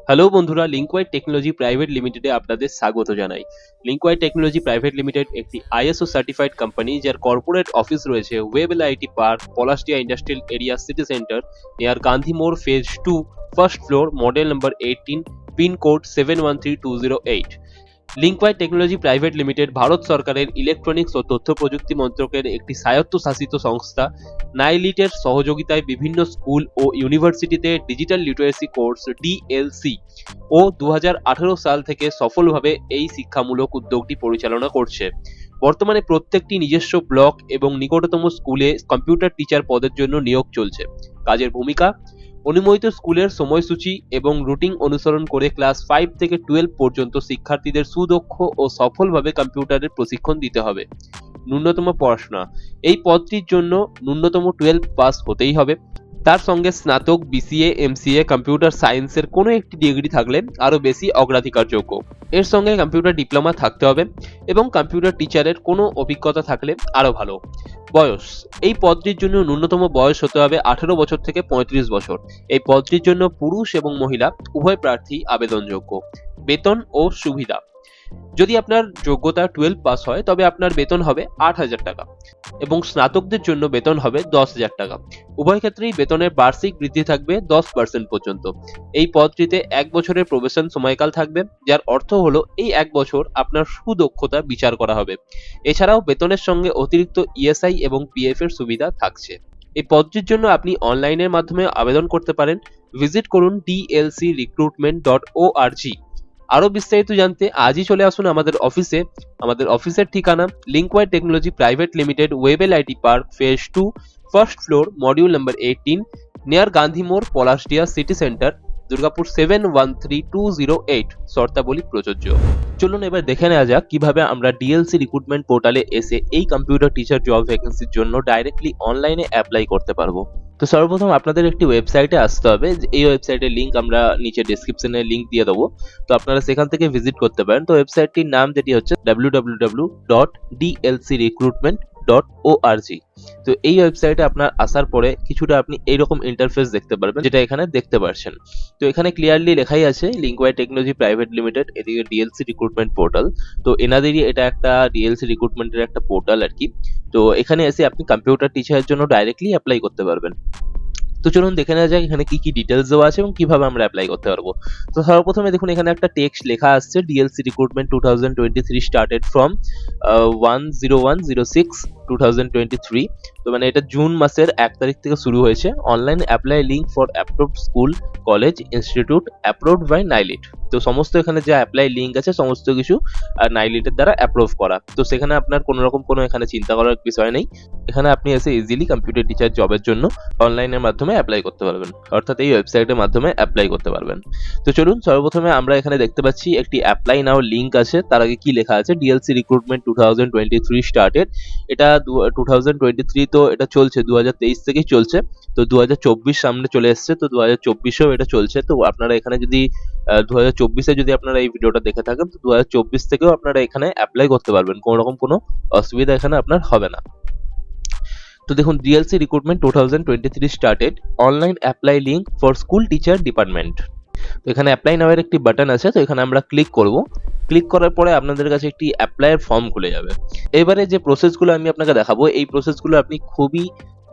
Hello বন্ধুরা, লিঙ্কওয়াইড technology private লিমিটেডে আপনাদের স্বাগত জানাই। লিঙ্কওয়াইড টেকনোলজি প্রাইভেট লিমিটেড একটি আইএসও সার্টিফাইড কোম্পানি, যার কর্পোরেট অফিস রয়েছে Webel IT park, Palashdiha industrial area, city centre, near Gandhi মোড়, phase 2, first floor, model number 18, pin code 713208। Linkwide technology private limited Bharat সরকারের ইলেকট্রনিক্স ও তথ্য প্রযুক্তি মন্ত্রকের একটি স্বায়ত্তশাসিত সংস্থা। নাইলিটের সহযোগিতায় বিভিন্ন স্কুল ও ইউনিভার্সিটিতে ডিজিটাল লিটারেসি কোর্স ডিএলসি ও 2018 সাল থেকে সফলভাবে এই শিক্ষামূলক উদ্যোগটি পরিচালনা করছে। বর্তমানে প্রত্যেকটি নিজস্ব ব্লক এবং নিকটতম স্কুলে কম্পিউটার টিচার পদের জন্য নিয়োগ চলছে। কাজের ভূমিকা: অনুমোদিত স্কুলের সময়সূচি এবং রুটিন অনুসরণ করে ক্লাস 5 থেকে 12 পর্যন্ত শিক্ষার্থীদের সুদক্ষ ও সফলভাবে কম্পিউটারের প্রশিক্ষণ দিতে হবে। ন্যূনতম পড়াশোনা: এই পদটির জন্য ন্যূনতম 12 পাস হতেই হবে। তার সঙ্গে স্নাতক, বিসিএ, এমসিএ, কম্পিউটার সায়েন্সের কোনো একটি ডিগ্রি থাকলে আরও বেশি অগ্রাধিকারযোগ্য। এর সঙ্গে কম্পিউটার ডিপ্লোমা থাকতে হবে এবং কম্পিউটার টিচারের কোনো অভিজ্ঞতা থাকলে আরও ভালো। বয়স: এই পদটির জন্য ন্যূনতম বয়স হতে হবে 18 বছর থেকে 35 বছর। এই পদটির জন্য পুরুষ এবং মহিলা উভয় প্রার্থী আবেদনযোগ্য। বেতন ও সুবিধা: যদি আপনার যোগ্যতা 12 পাস হয় তবে আপনার বেতন হবে 8,000 টাকা এবং স্নাতকদের জন্য বেতন হবে 10,000 টাকা। উভয় ক্ষেত্রেই বেতনের বার্ষিক বৃদ্ধি থাকবে 10% পর্যন্ত। এই পদটিতে 1 বছরের প্রবেশন সময়কাল থাকবে, যার অর্থ হলো এই 1 বছর আপনার সুদক্ষতা বিচার করা হবে। এছাড়াও বেতনের সঙ্গে অতিরিক্ত ইএসআই এবং পিএফ এর সুবিধা থাকছে। এই পদটির জন্য আপনি অনলাইনের মাধ্যমে আবেদন করতে পারেন। ভিজিট করুন dlcrecruitment.org। আরো বিস্তারিত জানতে আজই চলে আসুন আমাদের অফিসে। আমাদের অফিসের ঠিকানা Linkwide technology private limited, Webel IT park, phase 2, first floor, module number 18, near Gandhi মোড়, পলাশডিয়া, সিটি সেন্টার, দুর্গাপুর 713208। শর্তাবলী প্রযোজ্য। চলুন এবার দেখে নেওয়া যাক কিভাবে আমরা ডিএলসি রিক্রুটমেন্ট পোর্টালে এসে এই কম্পিউটার টিচার জব ভ্যাকেন্সির জন্য ডাইরেক্টলি অনলাইনে অ্যাপ্লাই করতে পারবো। তো সর্বপ্রথম আপনাদের একটি ওয়েবসাইটে আসতে হবে। এই ওয়েবসাইটের লিঙ্ক আমরা নিচে ডেসক্রিপশনে লিঙ্ক দিয়ে দেবো, তো আপনারা সেখান থেকে ভিজিট করতে পারেন। তো ওয়েবসাইটটির নাম যেটি হচ্ছে www.dlcrecruitment.org। তো এই ওয়েবসাইটে আপনার আসার পরে কিছুটা আপনি এইরকম ইন্টারফেস দেখতে পারবেন, যেটা এখানে দেখতে পাচ্ছেন। তো এখানে ক্লিয়ারলি লেখাই আছে লিঙ্কওয়াইড টেকনোলজি প্রাইভেট লিমিটেড, এদিকে ডিএলসি রিক্রুটমেন্ট পোর্টাল। তো এনাদেরই এটা একটা ডিএলসি রিক্রুটমেন্টের একটা পোর্টাল আর কি। তো এখানে এসে আপনি কম্পিউটার টিচারের জন্য ডাইরেক্টলি অ্যাপ্লাই করতে পারবেন। তো চলুন দেখে নেওয়া যাক এখানে কি কি ডিটেলস দেওয়া আছে এবং কিভাবে আমরা অ্যাপ্লাই করতে পারবো। তো সর্বপ্রথমে দেখুন এখানে একটা টেক্সট লেখা আসছে, ডিএলসি রিক্রুটমেন্ট 2023 স্টার্টেড ফ্রম 1/01/06/2023। তো মানে এটা জুন মাসের 1 তারিখ থেকে শুরু হয়েছে। Online apply link for approved school, college, institute approved by NIELIT. তো সমস্ত এখানে যে অ্যাপ্লাই লিঙ্ক আছে সমস্ত কিছু নাইলিটের দ্বারা অ্যাপ্রুভ করা। তো সেখানে আপনার কোনো রকম কোনো এখানে চিন্তা করার বিষয় নেই। এখানে আপনি এসে ইজিলি কম্পিউটার টিচার জবের জন্য অনলাইনের মাধ্যমে অ্যাপ্লাই করতে পারবেন, অর্থাৎ এই ওয়েবসাইটের মাধ্যমে অ্যাপ্লাই করতে পারবেন। তো চলুন সর্বপ্রথমে আমরা এখানে দেখতে পাচ্ছি একটি অ্যাপ্লাই নাও লিঙ্ক আছে। তার আগে কি লেখা আছে, ডিএলসি রিক্রুটমেন্ট 2023 স্টার্টেড। এটা 2023, তো এটা চলছে 2023 থেকেই চলছে। তো 2024 সামনে চলে এসছে, তো 2024এও এটা চলছে। তো আপনারা এখানে যদি 2024-এ যদি আপনারা এই ভিডিওটা দেখে থাকেন, তো 2024 থেকেও আপনারা এখানে অ্যাপ্লাই করতে পারবেন, কোনো রকম কোনো অসুবিধা এখানে আপনার হবে না। তো দেখুন DLC recruitment 2023 started, online apply link for school teacher department. তো এখানে অ্যাপ্লাই নামের একটি বাটন আছে, তো এখানে আমরা ক্লিক করব। ক্লিক করার পরে আপনাদের কাছে একটি অ্যাপ্লাইয়ের ফর্ম খুলে যাবে। এবারে যে প্রসেসগুলো আমি আপনাকে দেখাবো, এই প্রসেসগুলো আপনি খুবই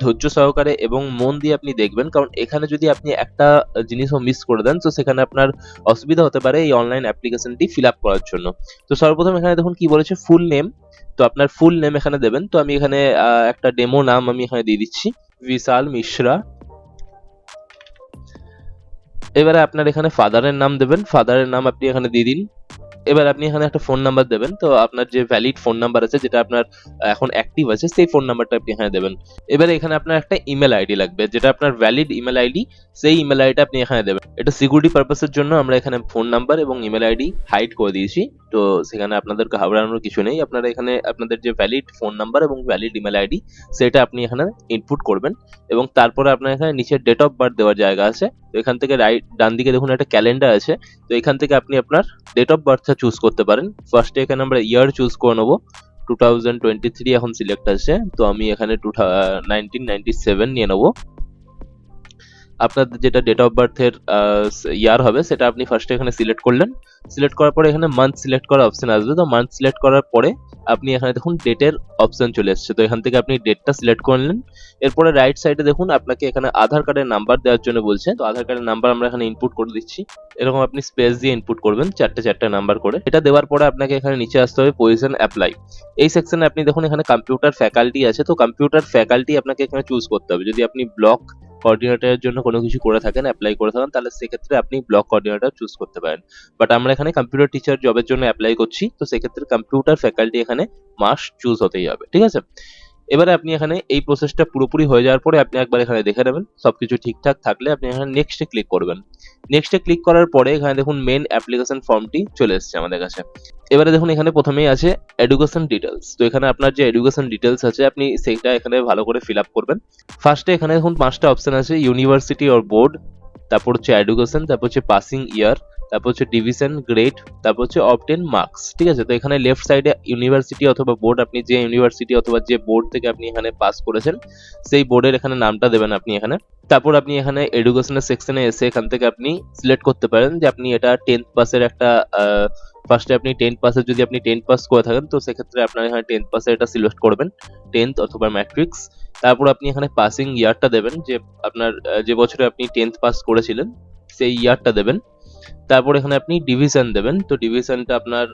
ধৈর্য সহকারে এবং মন দিয়ে আপনি দেখবেন, কারণ এখানে যদি আপনি একটা জিনিসও মিস করে দেন তো সেখানে আপনার অসুবিধা হতে পারে এই অনলাইন অ্যাপ্লিকেশনটি ফিল আপ করার জন্য। তো সর্বপ্রথম এখানে দেখুন কি বলেছে, ফুল নেম। তো আপনার ফুল নেম এখানে দেবেন। তো আমি এখানে একটা ডেমো নাম আমি এখানে দিয়ে দিচ্ছি, বিশাল মিশ্রা। এবারে আপনার এখানে ফাদারের নাম দেবেন, ফাদারের নাম আপনি এখানে দিয়ে দিন। এবার আপনি এখানে একটা ফোন নাম্বার দেবেন। তো আপনার যে ভ্যালিড ফোন নাম্বার আছে, যেটা আপনার এখন অ্যাক্টিভ আছে, সেই ফোন নাম্বারটা আপনি এখানে দেবেন। এবারে এখানে আপনার একটা ইমেল আইডি লাগবে, যেটা আপনার ভ্যালিড ইমেল আইডি, সেই ইমেল আইডিটা আপনি এখানে দেবেন। এটা সিকিউরিটি পারপাসের জন্য আমরা এখানে ফোন নাম্বার এবং ইমেল আইডি হাইড করে দিয়েছি। তো সেখানে আপনাদেরকে ঘাবড়ানোর কিছু নেই। আপনারা এখানে আপনাদের যে ভ্যালিড ফোন নাম্বার এবং ভ্যালিড ইমেল আইডি, সেটা আপনি এখানে ইনপুট করবেন এবং তারপরে আপনার এখানে নিচে ডেট অফ বার্থ দেওয়ার জায়গা আছে। তো এখান থেকে ডান দিকে দেখুন একটা ক্যালেন্ডার আছে। তো এখান থেকে আপনি আপনার ডেট অফ বার্থটা চুজ করতে পারেন। ফার্স্টে এখানে আমরা ইয়ার চুজ করে নেবো, 2023 এখন সিলেক্ট আছে। তো আমি এখানে 1997 নিয়ে নেবো। আপনাদের যেটা ডেট অফ বার্থের ইয়ার হবে সেটা আপনি ফার্স্টে এখানে সিলেক্ট করলেন। সিলেক্ট করার পরে এখানে মান্থ সিলেক্ট করার অপশন আসবে, তো মান্থ সিলেক্ট করার পরে আপনি এখানে দেখুন ডেটের অপশন চলে এসেছে, তো এখান থেকে আপনি ডেটটা সিলেক্ট করে নিলেন। এরপরে রাইট সাইডে দেখুন আপনাকে এখানে আধার কার্ডের নাম্বার দেওয়ার জন্য বলছে, তো আধার কার্ডের নাম্বার আমরা এখানে ইনপুট করে দিচ্ছি। এরকম আপনি স্পেস দিয়ে ইনপুট করবেন, চারটে চারটে নাম্বার করে। এটা দেওয়ার পরে আপনাকে এখানে নিচে আসতে হবে পজিশন অ্যাপ্লাই। এই সেকশনে আপনি দেখুন এখানে কম্পিউটার ফ্যাকাল্টি আছে, তো কম্পিউটার ফ্যাকাল্টি আপনাকে এখানে চুজ করতে হবে। যদি আপনি ব্লক কোঅর্ডিনেটরের জন্য কোনো কিছু করে থাকেন, অ্যাপ্লাই করে থাকেন, তাহলে সেক্ষেত্রে আপনি ব্লক কোঅর্ডিনেটর চুজ করতে পারেন। বাট আমরা এখানে কম্পিউটার টিচার জবের জন্য অ্যাপ্লাই করছি, তো সেক্ষেত্রে কম্পিউটার ফ্যাকাল্টি এখানে মাস্ট চুজ হতেই হবে, ঠিক আছে। এবারে আপনি এখানে এই প্রসেসটা পুরোপুরি হয়ে যাওয়ার পরে আপনি একবার এখানে দেখে নেবেন, সবকিছু ঠিকঠাক থাকলে আপনি এখানে নেক্সটে ক্লিক করবেন। নেক্সটে ক্লিক করার পরে এখানে দেখুন মেন অ্যাপ্লিকেশন ফর্মটি চলে এসেছে আমাদের কাছে। এবারে দেখুন এখানে প্রথমেই আছে এডুকেশন ডিটেলস, তো এখানে আপনার যে এডুকেশন ডিটেলস আছে আপনি সেইটা এখানে ভালো করে ফিল আপ করবেন। ফার্স্টে এখানে দেখুন 5টা অপশন আছে, ইউনিভার্সিটি অর বোর্ড, তারপর হচ্ছে এডুকেশন, তারপর হচ্ছে পাসিং ইয়ার, তারপর হচ্ছে ডিভিশন গ্রেড, তারপর হচ্ছে অবটেন মার্কস, ঠিক আছে। তো এখানে লেফট সাইডে ইউনিভার্সিটি অথবা বোর্ড, আপনি যে ইউনিভার্সিটি অথবা যে বোর্ড থেকে আপনি এখানে পাস করেছেন সেই বোর্ডের এখানে নামটা দেবেন আপনি এখানে। তারপর আপনি এখানে এডুকেশনের সেকশনে এসে এখান থেকে আপনি সিলেক্ট করতে পারেন যে আপনি এটা 10th পাসের একটা ফার্স্টে আপনি 10th পাসের, যদি আপনি 10th পাস করে থাকেন তো সেক্ষেত্রে আপনার এখানে 10th পাসের এটা সিলেক্ট করবেন, 10th অথবা ম্যাট্রিক্স। তারপর আপনি এখানে পাসিং ইয়ারটা দেবেন, যে আপনার যে বছরে আপনি 10th পাস করেছিলেন সেই ইয়ারটা দেবেন। তারপর এখানে আপনি ডিভিশন দেবেন, তো ডিভিশনটা আপনার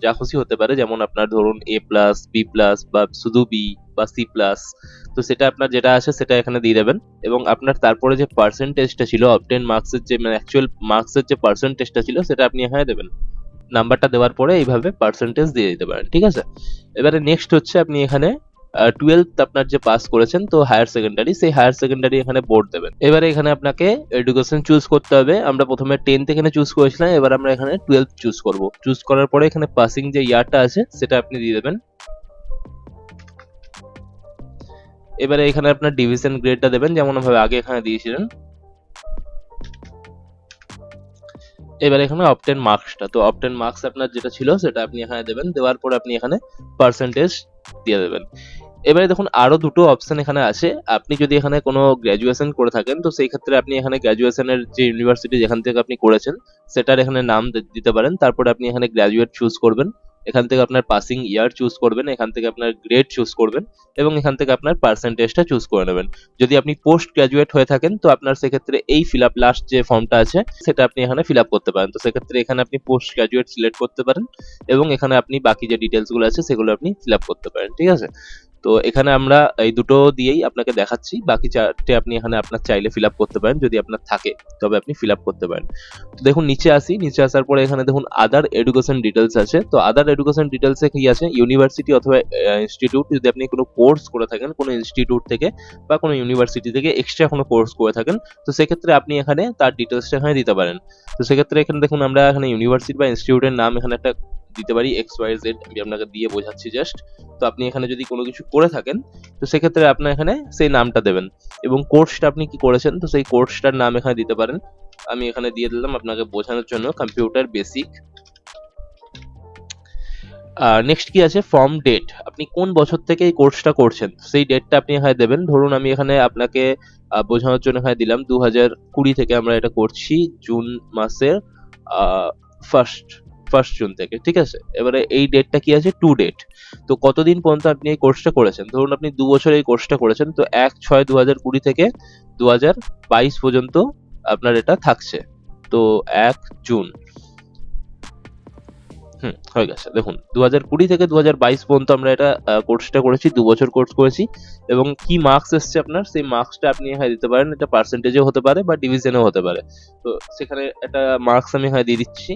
যা খুশি হতে পারে, যেমন আপনার ধরুন এ প্লাস, বি প্লাস, বা শুধু বি বা সি প্লাস, তো সেটা আপনার যেটা আছে সেটা এখানে দিয়ে দেবেন। এবং আপনার তারপরে যে পার্সেন্টেজটা ছিল অবটেন মার্কসের, যে মানে অ্যাকচুয়াল মার্কসের যে পার্সেন্টেজটা ছিল সেটা আপনি এখানে দেবেন। নাম্বারটা দেওয়ার পরে এইভাবে পার্সেন্টেজ দিয়ে দিতে পারেন, ঠিক আছে। এবারে নেক্সট হচ্ছে আপনি এখানে 12th আপনার যে পাস করেছেন, তো হায়ার সেকেন্ডারি, সেই হায়ার সেকেন্ডারি এখানে বোর্ড দেবেন। এবারে এখানে আপনাকে এডুকেশন চুজ করতে হবে। আমরা প্রথমে 10th এখানে চুজ করেছিলাম, এবার আমরা এখানে 12th চুজ করব। চুজ করার পরে এখানে পাসিং যে ইয়ারটা আছে সেটা আপনি দিয়ে দেবেন। এবারে এখানে আপনার ডিভিশন গ্রেডটা দেবেন যেমন ভাবে আগে এখানে দিয়েছিলেন। এবারে এখানে অবটেন মার্কসটা, তো অবটেন মার্কস আপনার যেটা ছিল সেটা আপনি এখানে দেবেন। দেওয়ার পরে আপনি এখানে পার্সেন্টেজ দিয়ে দেবেন। এবারে দেখুন আরো দুটো অপশন এখানে আছে, আপনি যদি এখানে কোনো গ্র্যাজুয়েশন করে থাকেন তো সেই ক্ষেত্রে আপনি এখানে গ্র্যাজুয়েশনের যে ইউনিভার্সিটি যেখান থেকে আপনি করেছেন সেটার এখানে নাম দিতে পারেন। তারপরে আপনি এখানে গ্র্যাজুয়েট চুজ করবেন, এখান থেকে আপনার পাসিং ইয়ার চুজ করবেন, এখান থেকে আপনার গ্রেড চুজ করবেন, এবং এখান থেকে আপনার পার্সেন্টেজটা চুজ করে নেবেন। যদি আপনি পোস্ট গ্র্যাজুয়েট হয়ে থাকেন তো আপনার সেক্ষেত্রে এই ফিল আপ লাস্ট যে ফর্মটা আছে সেটা আপনি এখানে ফিল আপ করতে পারেন, তো সেক্ষেত্রে এখানে আপনি পোস্ট গ্র্যাজুয়েট সিলেক্ট করতে পারেন এবং এখানে আপনি বাকি যে ডিটেলস গুলো আছে সেগুলো আপনি ফিল আপ করতে পারেন, ঠিক আছে। তো এখানে আমরা এই দুটো দিয়েই আপনাকে দেখাচ্ছি, বাকি চারটে আপনি এখানে আপনার চাইলে ফিল আপ করতে পারেন, যদি আপনার থাকে তবে আপনি ফিল আপ করতে পারেন। তো দেখুন নিচে আসি, নিচে আসার পরে এখানে দেখুন আদার এডুকেশন ডিটেলস আছে, তো আদার এডুকেশন ডিটেলসে কি আছে, ইউনিভার্সিটি অথবা ইনস্টিটিউট, যদি আপনি কোনো কোর্স করে থাকেন কোনো ইনস্টিটিউট থেকে বা কোনো ইউনিভার্সিটি থেকে এক্সট্রা কোনো কোর্স করে থাকেন, তো সেক্ষেত্রে আপনি এখানে তার ডিটেলসটা এখানে দিতে পারেন। তো সেক্ষেত্রে এখানে দেখুন আমরা এখানে ইউনিভার্সিটি বা ইনস্টিটিউটের নাম এখানে একটা দিতে পারি, XYZ, আমি আপনাকে দিয়ে বোঝাচ্ছি জাস্ট। তো আপনি এখানে যদি কোনো কিছু করে থাকেন তো সেক্ষেত্রে আপনার এখানে সেই নামটা দেবেন, এবং কোর্সটা আপনি কি করেছেন তো সেই কোর্সটার নাম এখানে দিতে পারেন। আমি এখানে দিয়ে দিলাম আপনাকে বোঝানোর জন্য কম্পিউটার বেসিক। নেক্সট কি আছে, ফর্ম ডেট, আপনি কোন বছর থেকে এই কোর্সটা করছেন সেই ডেটটা আপনি এখানে দেবেন। ধরুন আমি এখানে আপনাকে বোঝানোর জন্য এখানে দিলাম 2020 থেকে আমরা এটা করছি, জুন মাসের ফার্স্ট ফার্স্ট জুন থেকে, ঠিক আছে। এবারে এই ডেটটা কি আছে, টু ডেট, তো কতদিন পর্যন্ত আপনি এই কোর্সটা করেছেন। ধরুন আপনি 2 বছর এই কোর্সটা করেছেন, তো 1/6/2020 থেকে 2022 পর্যন্ত আপনার এটা থাকছে, তো 1 জুন। হয়ে গেছে। দেখুন 2020 থেকে 2022 পর্যন্ত আমরা এটা কোর্সটা করেছি, 2 বছর কোর্স করেছি, এবং কি মার্কস এসছে আপনার সেই মার্কসটা আপনি এখানে দিতে পারেন, এটা পার্সেন্টেজও হতে পারে বা ডিভিশনেও হতে পারে। তো সেখানে একটা মার্কস আমি এখানে দিয়ে দিচ্ছি,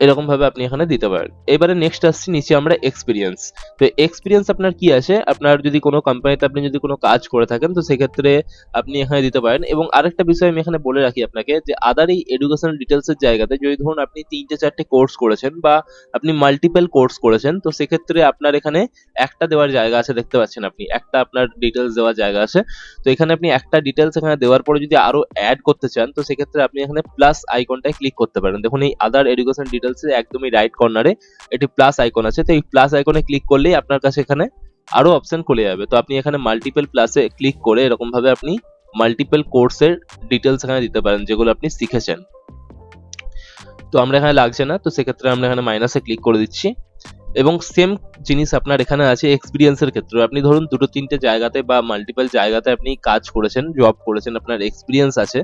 এরকম ভাবে আপনি এখানে দিতে পারেন। এবারে নেক্সট আসছি নিচে আমরা এক্সপিরিয়েন্স, তো এক্সপিরিয়েন্স আপনার কি আছে, আপনার যদি কোনো কোম্পানিতে আপনি যদি কোনো কাজ করে থাকেন তো সেক্ষেত্রে আপনি এখানে দিতে পারেন। এবং আরেকটা বিষয় আমি এখানে বলে রাখি আপনাকে, যে আদার এই এডুকেশনাল ডিটেলস এর জায়গাতে যদি ধরুন আপনি 3টে 4টে কোর্স করেছেন বা আপনি মাল্টিপল কোর্স করেছেন, তো সেক্ষেত্রে আপনার এখানে একটা দেওয়ার জায়গা আছে, দেখতে পাচ্ছেন আপনি একটা আপনার ডিটেলস দেওয়ার জায়গা আছে। তো এখানে আপনি একটা ডিটেলস এখানে দেওয়ার পরে যদি আরো অ্যাড করতে চান তো সেক্ষেত্রে আপনি এখানে প্লাস আইকনটায় ক্লিক করতে পারেন। দেখুন এই আদার এডুকেশন ডিটেলস এর একদমই রাইট কর্নারে একটি প্লাস আইকন আছে, তো এই প্লাস আইকনে ক্লিক করলেই আপনার কাছে এখানে আরো অপশন খুলে যাবে। তো আপনি এখানে মাল্টিপল প্লাসে ক্লিক করে এরকম ভাবে আপনি মাল্টিপল কোর্সের ডিটেলস এখানে দিতে পারেন যেগুলো আপনি শিখেছেন। তো আমরা এখানে লাগছে না, তো সেক্ষেত্রে আমরা এখানে মাইনাসে ক্লিক করে দিচ্ছি। এবং সেম জিনিস আপনার এখানে আছে এক্সপিরিয়েন্সের ক্ষেত্রে। আপনি ধরুন দুটো তিনটে জায়গাতে বা মাল্টিপল জায়গাতে আপনি কাজ করেছেন, জব করেছেন, আপনার এক্সপিরিয়েন্স আছে,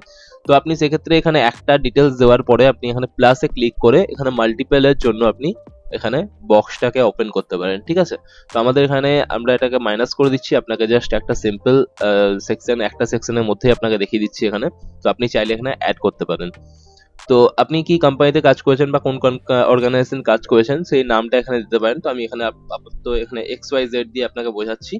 তো আপনি সেক্ষেত্রে এখানে একটা ডিটেলস দেওয়ার পরে আপনি এখানে প্লাসে ক্লিক করে এখানে মাল্টিপলের জন্য আপনি এখানে বক্সটাকে ওপেন করতে পারেন। ঠিক আছে, তো আমাদের এখানে আমরা এটাকে মাইনাস করে দিচ্ছি, আপনাকে জাস্ট একটা সিম্পল সেকশন, একটা সেকশনের মধ্যেই আপনাকে দেখিয়ে দিচ্ছি এখানে। তো আপনি চাইলে এখানে অ্যাড করতে পারেন। তো আপনি কি কোম্পানিতে কাজ করেছেন বা কোন কোন অর্গানাইজেশন কাজ করেছেন সেই নামটা এখানে দিতে পারেন। তো আমি এখানে আপাতত এখানে XYZ দিয়ে আপনাকে বোঝাচ্ছি।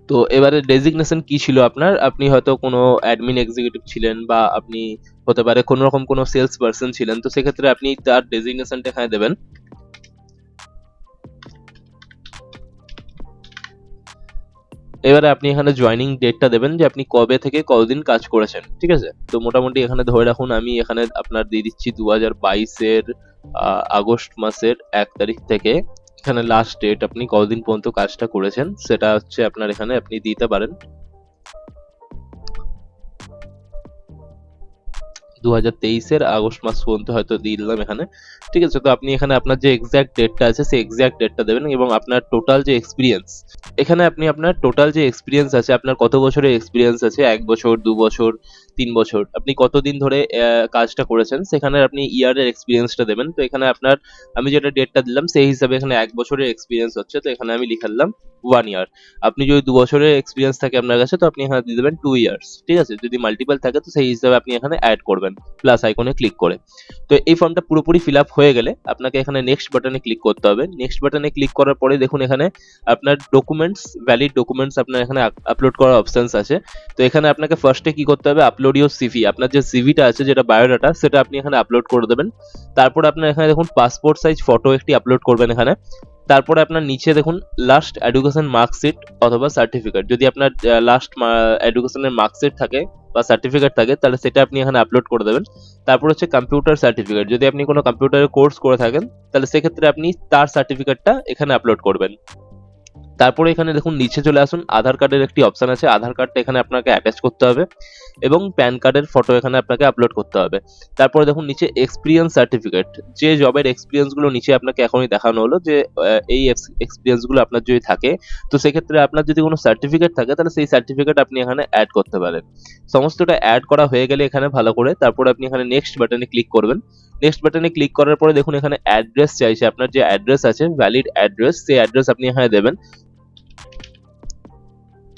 তো এবারে ডেজিগনেশন কি ছিল আপনার, আপনি হয়তো কোনো অ্যাডমিন এক্সিকিউটিভ ছিলেন বা আপনি হতে পারে কোনো রকম কোনো সেলস পারসন ছিলেন, তো সেক্ষেত্রে আপনি তার ডেজিগনেশনটা এখানে দেবেন। এবারে আপনি এখানে জয়েনিং ডেটটা দেবেন যে আপনি কবে থেকে কতদিন কাজ করেছেন। ঠিক আছে, তো মোটামুটি এখানে ধরে রাখুন আমি এখানে আপনার দিয়ে দিচ্ছি 2022-এর আগস্ট মাসের 1 তারিখ থেকে এখানে লাস্ট ডেট আপনি কতদিন পর্যন্ত কাজটা করেছেন সেটা হচ্ছে আপনার এখানে আপনি দিতে পারেন। 2023-এর আগস্ট মাস পর্যন্ত হয়তো দিয়ে দিলাম এখানে। ঠিক আছে, তো আপনি এখানে আপনার যে এক্সাক্ট ডেটটা আছে সেই এক্সাক্ট ডেটটা দেবেন এবং আপনার টোটাল যে এক্সপিরিয়েন্স, এখানে আপনি আপনার টোটাল যে এক্সপিরিয়েন্স আছে, আপনার কত বছরের এক্সপিরিয়েন্স আছে, 1 বছর, 2 বছর, 3 বছর, আপনি কতদিন ধরে কাজটা করেছেন সেখানে আপনি ইয়ারের এক্সপিরিয়েন্সটা দেবেন। তো এখানে আপনার আমি যেটা ডেটটা দিলাম সেই হিসাবে এখানে 1 বছরের এক্সপিরিয়েন্স হচ্ছে, তো এখানে আমি লিখে দিলাম 1 ইয়ার। আপনি যদি 2 বছরের এক্সপিরিয়েন্স থাকে আপনার কাছে তো আপনি এখানে দিয়ে দেবেন 2 ইয়ার্স। ঠিক আছে, যদি মাল্টিপল থাকে তো সেই হিসাবে আপনি এখানে অ্যাড করবেন প্লাস আইকনে ক্লিক করে। তো এই ফর্মটা পুরোপুরি ফিল আপ হয়ে গেলে আপনাকে এখানে নেক্সট বাটনে ক্লিক করতে হবে। নেক্সট বাটনে ক্লিক করার পরে দেখুন এখানে আপনার ডকুমেন্টস, ভ্যালিড ডকুমেন্টস আপনার এখানে আপলোড করার অপশনস আছে। তো এখানে আপনাকে ফার্স্টে কি করতে হবে, আপলোড ইউর সিভি, আপনার যে সিভিটা আছে যেটা বায়োডাটা সেটা আপনি এখানে আপলোড করে দেবেন। তারপর আপনার এখানে দেখুন পাসপোর্ট সাইজ ফটো একটি আপলোড করবেন এখানে। তারপরে আপনার নিচে দেখুন লাস্ট এডুকেশন মার্কশিট অথবা সার্টিফিকেট, যদি আপনার লাস্ট এডুকেশনের মার্কশিট থাকে বা সার্টিফিকেট থাকে তাহলে সেটা আপনি এখানে আপলোড করে দেবেন। তারপর হচ্ছে কম্পিউটার সার্টিফিকেট, যদি আপনি কোনো কম্পিউটারের কোর্স করে থাকেন তাহলে সেক্ষেত্রে আপনি তার সার্টিফিকেটটা এখানে আপলোড করবেন। তারপরে এখানে দেখুন নিচে চলে আসুন, আধার কার্ডের একটি অপশন আছে, আধার কার্ডটা এখানে আপনাকে অ্যাটাচ করতে হবে এবং প্যান কার্ডের ফটো এখানে আপনাকে আপলোড করতে হবে। তারপরে দেখুন নিচে এক্সপিরিয়েন্স সার্টিফিকেট, যে জবের এক্সপিরিয়েন্সগুলো নিচে আপনাকে এখনই দেখানো হলো যে এই এক্সপিরিয়েন্সগুলো আপনার যদি থাকে তো সেক্ষেত্রে আপনার যদি কোনো সার্টিফিকেট থাকে তাহলে সেই সার্টিফিকেট আপনি এখানে অ্যাড করতে পারেন। সমস্তটা অ্যাড করা হয়ে গেলে এখানে ভালো করে তারপরে আপনি এখানে নেক্সট বাটনে ক্লিক করবেন। নেক্সট বাটনে ক্লিক করার পরে দেখুন এখানে অ্যাড্রেস চাইছে, আপনার যে অ্যাড্রেস আছে ভ্যালিড অ্যাড্রেস, সেই অ্যাড্রেস আপনি এখানে দেবেন।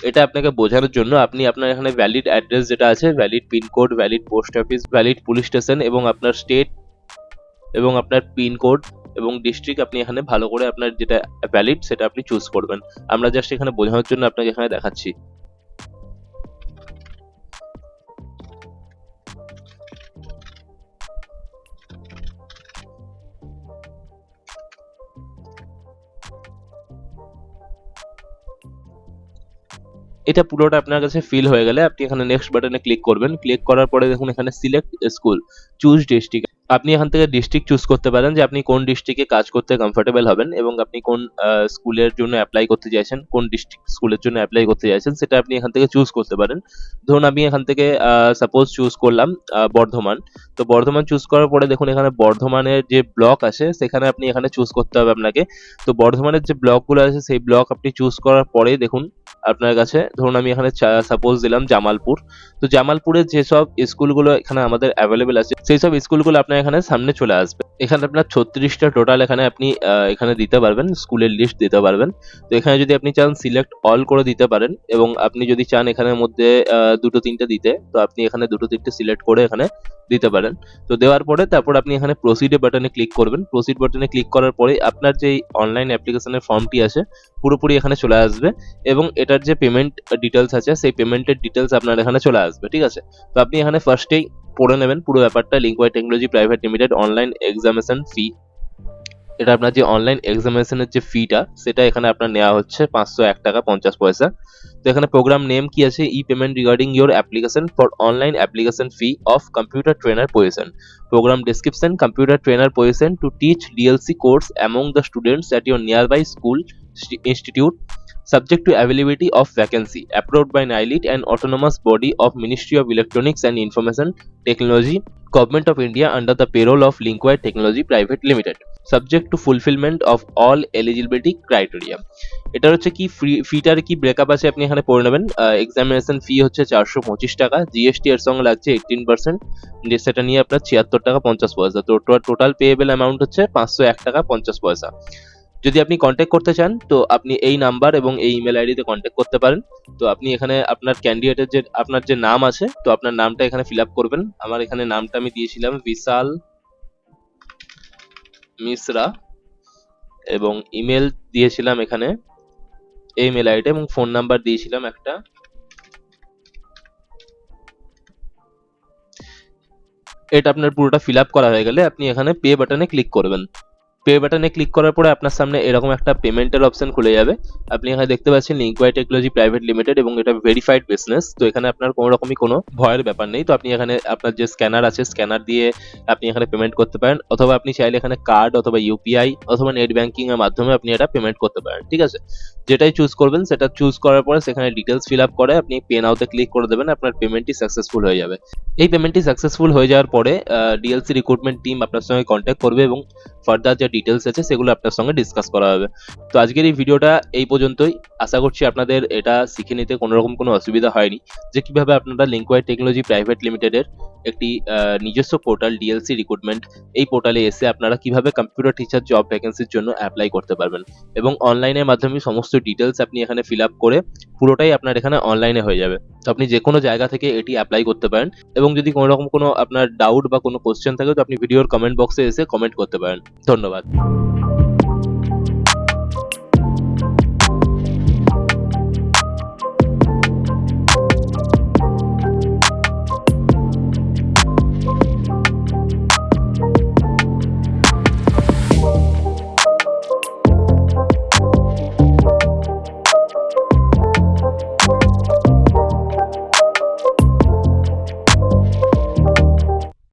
এটা আপনাকে বোঝানোর জন্য আপনি আপনার এখানে ভ্যালিড অ্যাড্রেস যেটা আছে, valid pin code, valid post office, valid police station এবং আপনার স্টেট এবং আপনার পিনকোড এবং ডিস্ট্রিক্ট আপনি এখানে ভালো করে আপনার যেটা ভ্যালিড সেটা আপনি চুজ করবেন। আমরা জাস্ট এখানে বোঝানোর জন্য আপনাকে এখানে দেখাচ্ছি। এটা পুরোটা আপনার কাছে ফিল হয়ে গেলে আপনি এখানে নেক্সট বাটনে ক্লিক করবেন। ক্লিক করার পরে দেখুন এখানে সিলেক্ট স্কুল, চুজ ডিস্ট্রিক্ট, আপনি এখান থেকে ডিস্ট্রিক্ট চুজ করতে পারেন যে আপনি কোন ডিস্ট্রিক্টে কাজ করতে কমফোর্টেবল হবেন এবং আপনি কোন স্কুলের জন্য অ্যাপ্লাই করতে চাইছেন, কোন ডিস্ট্রিক্ট স্কুলের জন্য অ্যাপ্লাই করতে চাইছেন সেটা আপনি এখান থেকে চুজ করতে পারেন। ধরুন আমি এখান থেকে সাপোজ চুজ করলাম বর্ধমান। তো বর্ধমান চুজ করার পরে দেখুন এখানে বর্ধমানের যে ব্লক আছে সেখানে আপনি এখানে চুজ করতে হবে আপনাকে। তো বর্ধমানের যে ব্লকগুলো আছে সেই ব্লক আপনি চুজ করার পরে দেখুন আপনার কাছে, ধরুন আমি এখানে সাপোজ দিলাম জামালপুর। তো জামালপুরের যেসব স্কুলগুলো এখানে আমাদের অ্যাভেলেবেল আছে সেই সব স্কুলগুলো আপনার এখানে সামনে চলে আসবে। এখানে আপনার 36টা টোটাল এখানে আপনি এখানে দিতে পারবেন, স্কুলের লিস্ট দিতে পারবেন। তো এখানে যদি আপনি চান সিলেক্ট অল করে দিতে পারেন এবং আপনি যদি চান এখানের মধ্যে দুটো তিনটে দিতে তো আপনি এখানে দুটো তিনটে সিলেক্ট করে এখানে দিতে পারেন। তো দেওয়ার পরে তারপর আপনি এখানে প্রসিডে বাটনে ক্লিক করবেন। প্রসিড বাটনে ক্লিক করার পরে আপনার যে অনলাইন অ্যাপ্লিকেশনের ফর্মটি আছে পুরোপুরি এখানে চলে আসবে এবং এটার যে পেমেন্ট ডিটেলস আছে সেই পেমেন্টের ডিটেলস আপনার এখানে চলে আসবে। ঠিক আছে, তো আপনি এখানে ফার্স্টেই পড়ে নেবেন পুরো ব্যাপারটা, Linkwide technology private limited online examination fee. এটা আপনার যে অনলাইন এক্সামিনেশনের যে ফিটা সেটা এখানে আপনার নেওয়া হচ্ছে 501 টাকা 50 পয়সা। তো এখানে প্রোগ্রাম নেম কি আছে, e payment regarding your application for online application fee of computer trainer position, programme description computer trainer position to teach DLC course among the students at your nearby school institute subject to availability of vacancy approved by NILIT, an autonomous body of Ministry of Electronics and Information Technology, Government of India, under the payroll of Linkwire Technology Private Limited, subject to fulfillment of all eligibility criteria। এটা হচ্ছে কি fitter কি breakup আছে আপনি এখানে পড়ে নেবেন। Examination ফি হচ্ছে 425 টাকা, জিএসটি এর সঙ্গে লাগছে 18%, সেটা নিয়ে আপনার 76 টাকা 50 পয়সা। তো টোটাল পেয়েবল অ্যামাউন্ট হচ্ছে 501 টাকা 50 পয়সা। যদি আপনি কন্ট্যাক্ট করতে চান তো আপনি এই নাম্বার এবং এই ইমেল আইডিতে কন্ট্যাক্ট করতে পারেন। তো আপনি এখানে আপনার ক্যান্ডিডেটের যে আপনার যে নাম আছে, তো আপনার নামটা এখানে ফিল আপ করবেন। আমার এখানে নামটা আমি দিয়েছিলাম বিশাল মিশ্রা, এবং ইমেল দিয়েছিলাম এখানে এই মেল আইডি, এবং ফোন নাম্বার দিয়েছিলাম একটা। এটা আপনার পুরোটা ফিল আপ করা হয়ে গেলে আপনি এখানে পে বাটনে ক্লিক করবেন। পে বাটনে ক্লিক করার পরে আপনার সামনে এরকম একটা পেমেন্টের অপশন খুলে যাবে। আপনি এখানে দেখতে পাচ্ছেন লিঙ্কওয়াই টেকনোলজি প্রাইভেট লিমিটেড, এবং এটা ভেরিফাইড বিজনেস। তো এখানে আপনার কোনো রকমই কোনো ভয়ের ব্যাপার নেই। তো আপনি এখানে আপনার যে স্ক্যানার আছে, স্ক্যানার দিয়ে আপনি এখানে পেমেন্ট করতে পারেন, অথবা আপনি চাইলে এখানে কার্ড অথবা ইউপিআই অথবা নেট ব্যাংকিং এর মাধ্যমে আপনি এটা পেমেন্ট করতে পারেন। ঠিক আছে, যেটাই চুজ করবেন সেটা চুজ করার পরে সেখানে ডিটেলস ফিল আপ করে আপনি পে নাওতে ক্লিক করে দেবেন, আপনার পেমেন্টটি সাকসেসফুল হয়ে যাবে। এই পেমেন্টটি সাকসেসফুল হয়ে যাওয়ার পরে ডিএলসি রিক্রুটমেন্ট টিম আপনার সঙ্গে কন্ট্যাক্ট করবে এবং ফার্দার যে ডিটেলস আছে সেগুলো আপনার সঙ্গে ডিসকাস করা হবে। তো আজকের এই ভিডিওটা এই পর্যন্তই। আশা করছি আপনাদের এটা শিখে নিতে কোনো রকম কোনো অসুবিধা হয়নি, যে কিভাবে আপনারা লিঙ্কওয়াই টেকনোলজি প্রাইভেট লিমিটেডের একটি নিজস্ব পোর্টাল ডিএলসি রিক্রুটমেন্ট, এই পোর্টালে এসে আপনারা কিভাবে কম্পিউটার টিচার জব ভ্যাকেন্সির জন্য অ্যাপ্লাই করতে পারবেন, এবং অনলাইনের মাধ্যমে সমস্ত ডিটেলস আপনি এখানে ফিল আপ করে পুরোটাই আপনার এখানে অনলাইনে হয়ে যাবে। তো আপনি যে কোনো জায়গা থেকে এটি অ্যাপ্লাই করতে পারেন, এবং যদি কোনো রকম কোনো আপনার ডাউট বা কোনো কোশ্চেন থাকে তো আপনি ভিডিওর কমেন্ট বক্সে এসে কমেন্ট করতে পারেন। ধন্যবাদ।